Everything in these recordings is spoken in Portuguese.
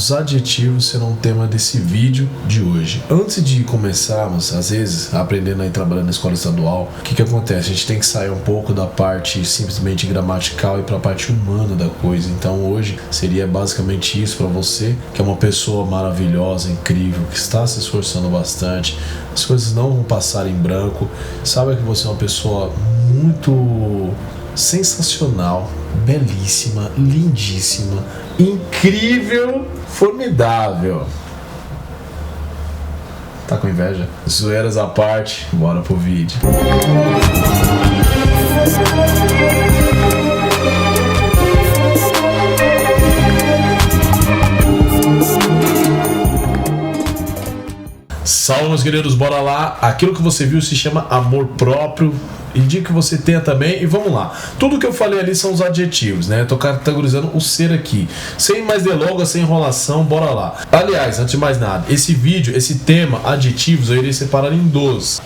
os adjetivos serão o tema desse vídeo de hoje. Antes de começarmos, às vezes, aprendendo aí trabalhando na escola estadual, o que acontece? A gente tem que sair um pouco da parte simplesmente gramatical e para a parte humana da coisa. Então hoje seria basicamente isso para você, que é uma pessoa maravilhosa, incrível, que está se esforçando bastante. As coisas não vão passar em branco. Saiba que você é uma pessoa muito sensacional, belíssima, lindíssima, incrível, formidável. Tá com inveja? Zoeiras à parte, bora pro vídeo. Salve, meus guerreiros, bora lá. Aquilo que você viu se chama amor próprio. Indico que você tenha também. E vamos lá. Tudo que eu falei ali são os adjetivos, né? Eu tô categorizando o ser aqui. Sem mais delongas, sem enrolação, bora lá. Aliás, antes de mais nada, esse vídeo, esse tema, adjetivos, eu irei separar em dois.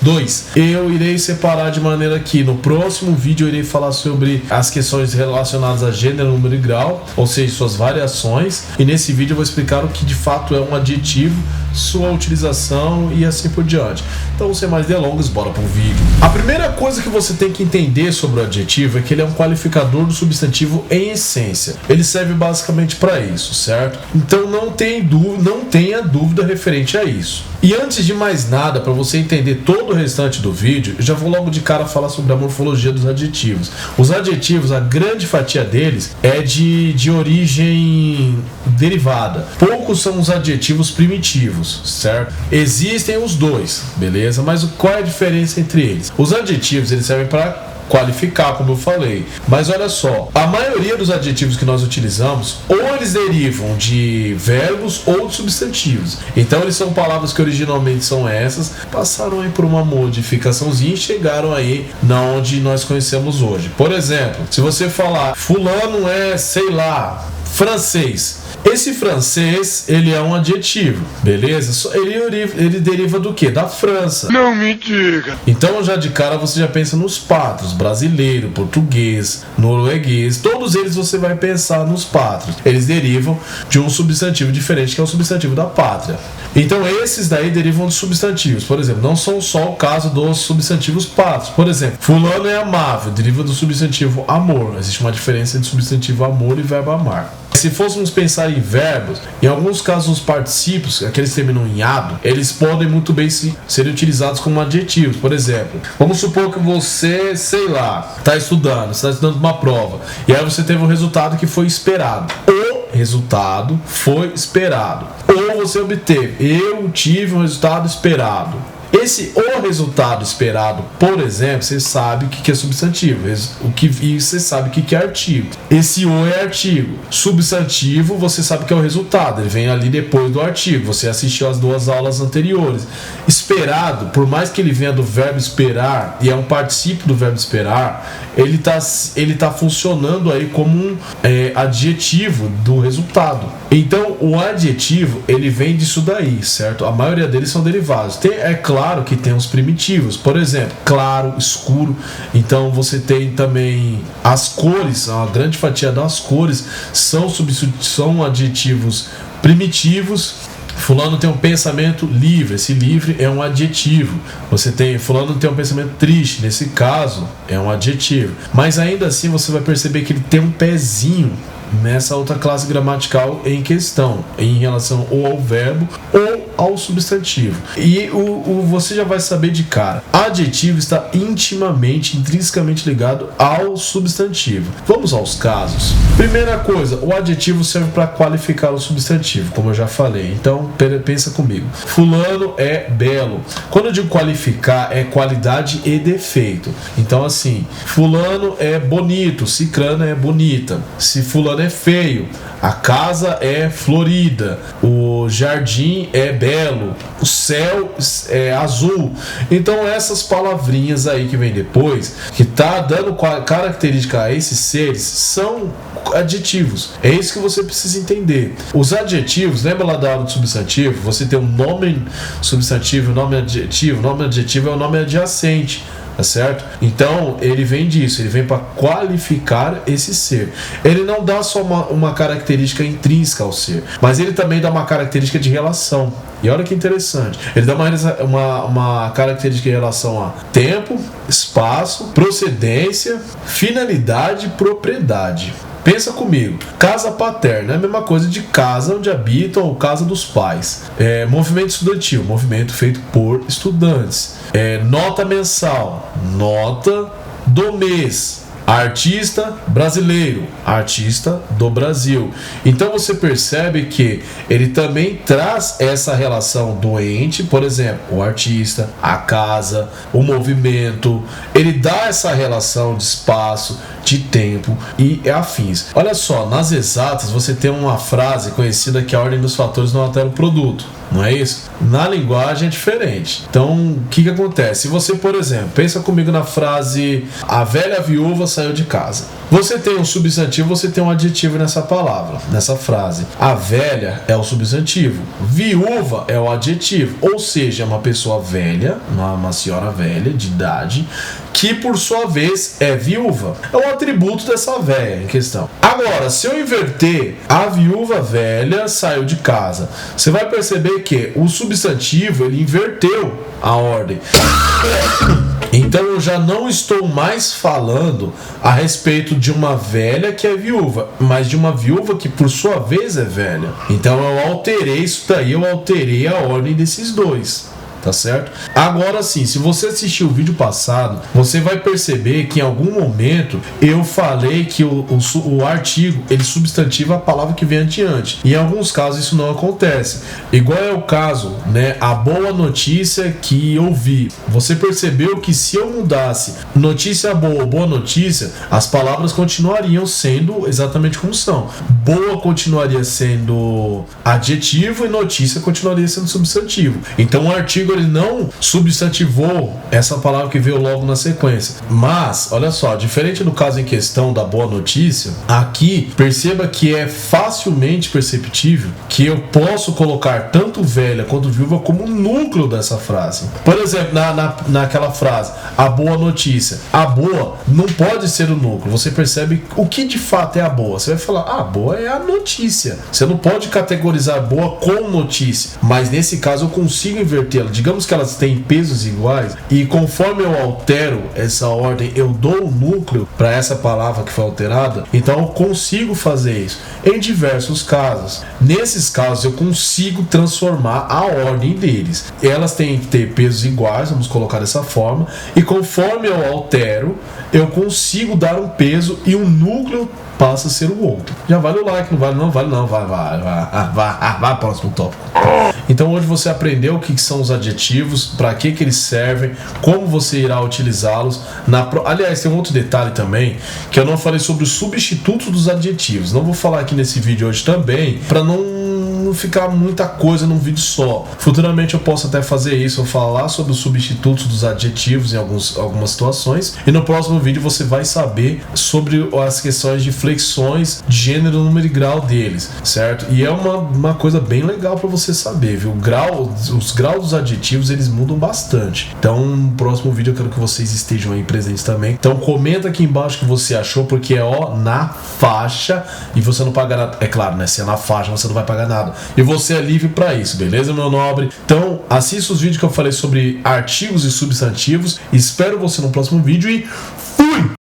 Eu irei separar de maneira que no próximo vídeo eu irei falar sobre as questões relacionadas a gênero, número e grau, ou seja, suas variações. E nesse vídeo eu vou explicar o que de fato é um adjetivo, sua utilização e assim por diante. Então, sem mais delongas, bora pro vídeo. A primeira coisa que você tem que entender sobre o adjetivo é que ele é um qualificador do substantivo em essência. Ele serve basicamente para isso, certo? Então não tenha dúvida referente a isso. E antes de mais nada, para você entender todo o restante do vídeo, eu já vou logo de cara falar sobre a morfologia dos adjetivos. Os adjetivos, a grande fatia deles é de origem derivada. Poucos são os adjetivos primitivos, certo? Existem os dois, beleza? Mas qual é a diferença entre eles? Os adjetivos, eles servem para qualificar, como eu falei. Mas olha só, a maioria dos adjetivos que nós utilizamos, ou eles derivam de verbos ou de substantivos. Então eles são palavras que originalmente são essas, passaram aí por uma modificaçãozinha e chegaram aí na onde nós conhecemos hoje. Por exemplo, se você falar fulano é, sei lá, francês. Esse francês, ele é um adjetivo, beleza? Ele deriva do quê? Da França. Não me diga. Então, já de cara, você já pensa nos pátrios, brasileiro, português, norueguês, todos eles você vai pensar nos pátrios. Eles derivam de um substantivo diferente, que é o substantivo da pátria. Então, esses daí derivam de substantivos. Por exemplo, não são só o caso dos substantivos pátrios. Por exemplo, fulano é amável, deriva do substantivo amor. Existe uma diferença entre substantivo amor e verbo amar. Se fôssemos pensar em verbos, em alguns casos os particípios, aqueles que terminam em ado, eles podem muito bem ser utilizados como adjetivos. Por exemplo, vamos supor que você, sei lá, está estudando uma prova, e aí você teve um resultado que foi esperado. O resultado foi esperado. Ou você obteve, eu tive um resultado esperado. Esse o resultado esperado, por exemplo, você sabe o que é substantivo, e você sabe o que é artigo. Esse o é artigo. Substantivo, você sabe que é o resultado, ele vem ali depois do artigo, você assistiu as duas aulas anteriores. Esperado, por mais que ele venha do verbo esperar, e é um particípio do verbo esperar, ele tá funcionando aí como um adjetivo do resultado. Então, o adjetivo, ele vem disso daí, certo? A maioria deles são derivados. É claro que tem os primitivos, por exemplo, claro, escuro. Então você tem também as cores, uma grande fatia das cores são adjetivos primitivos. Fulano tem um pensamento livre, esse livre é um adjetivo. Fulano tem um pensamento triste, nesse caso é um adjetivo. Mas ainda assim você vai perceber que ele tem um pezinho nessa outra classe gramatical em questão, em relação ou ao verbo ou ao substantivo. E você já vai saber de cara, adjetivo está intrinsecamente ligado ao substantivo. Vamos aos casos. Primeira coisa, o adjetivo serve para qualificar o substantivo, como eu já falei. Então pensa comigo, fulano é belo. Quando eu digo qualificar, é qualidade e defeito. Então assim, fulano é bonito, cicrana é bonita. Se fulano é feio, a casa é florida, o jardim é belo, o céu é azul. Então essas palavrinhas aí que vem depois, que tá dando característica a esses seres, são adjetivos. É isso que você precisa entender. Os adjetivos, lembra lá da aula de substantivo? Você tem um nome substantivo e um nome adjetivo. O nome adjetivo é o nome adjacente. tá certo? Então ele vem disso, ele vem para qualificar esse ser. Ele não dá só uma característica intrínseca ao ser, mas ele também dá uma característica de relação. E olha que interessante, ele dá uma característica em relação a tempo, espaço, procedência, finalidade e propriedade. Pensa comigo, casa paterna é a mesma coisa de casa onde habitam ou casa dos pais. Movimento estudantil, movimento feito por estudantes. Nota mensal, nota do mês. Artista brasileiro, artista do Brasil. Então você percebe que ele também traz essa relação do ente, por exemplo, o artista, a casa, o movimento. Ele dá essa relação de espaço, de tempo e afins. Olha só, nas exatas você tem uma frase conhecida que a ordem dos fatores não altera o produto. Não é isso? Na linguagem é diferente. Então, o que acontece? Se você, por exemplo, pensa comigo na frase a velha viúva saiu de casa. Você tem um substantivo, você tem um adjetivo nessa palavra, nessa frase. A velha é o substantivo, viúva é o adjetivo, ou seja, uma pessoa velha, uma senhora velha de idade, que por sua vez é viúva. É um atributo dessa velha em questão. Agora, se eu inverter a viúva velha saiu de casa, você vai perceber que o substantivo ele inverteu a ordem. Então eu já não estou mais falando a respeito de uma velha que é viúva, mas de uma viúva que por sua vez é velha. Então eu alterei isso daí, eu alterei a ordem desses dois. Tá certo? Agora sim, se você assistiu o vídeo passado, você vai perceber que em algum momento eu falei que o artigo ele substantiva a palavra que vem adiante. Em alguns casos isso não acontece. Igual é o caso, né? A boa notícia que eu vi. Você percebeu que se eu mudasse notícia boa ou boa notícia, as palavras continuariam sendo exatamente como são. Boa continuaria sendo adjetivo e notícia continuaria sendo substantivo. Então o artigo ele não substantivou essa palavra que veio logo na sequência. Mas, olha só, diferente do caso em questão da boa notícia, aqui perceba que é facilmente perceptível que eu posso colocar tanto velha quanto viúva como núcleo dessa frase. Por exemplo, naquela frase, a boa notícia. A boa não pode ser o núcleo. Você percebe o que de fato é a boa. Você vai falar, a boa é a notícia. Você não pode categorizar boa com notícia. Mas nesse caso eu consigo invertê-la. Digamos que elas têm pesos iguais e conforme eu altero essa ordem, eu dou um núcleo para essa palavra que foi alterada, então eu consigo fazer isso em diversos casos. Nesses casos eu consigo transformar a ordem deles. Elas têm que ter pesos iguais, vamos colocar dessa forma, e conforme eu altero, eu consigo dar um peso e um núcleo passa a ser o outro. Já vale o like, não vale não? Vale não, vai próximo tópico. Então hoje você aprendeu o que são os adjetivos, para que eles servem, como você irá utilizá-los. Aliás, tem um outro detalhe também, que eu não falei sobre os substitutos dos adjetivos. Não vou falar aqui nesse vídeo hoje também, para não ficar muita coisa num vídeo só. Futuramente eu posso até fazer isso, eu falar sobre os substitutos dos adjetivos em algumas situações, e no próximo vídeo você vai saber sobre as questões de flexões de gênero, número e grau deles, certo? E é uma coisa bem legal para você saber, viu? Os graus dos adjetivos eles mudam bastante. Então no próximo vídeo eu quero que vocês estejam aí presentes também. Então comenta aqui embaixo o que você achou, porque é na faixa e você não paga nada. É claro, né? Se é na faixa você não vai pagar nada. E você é livre para isso, beleza, meu nobre? Então, assista os vídeos que eu falei sobre artigos e substantivos. Espero você no próximo vídeo e fui!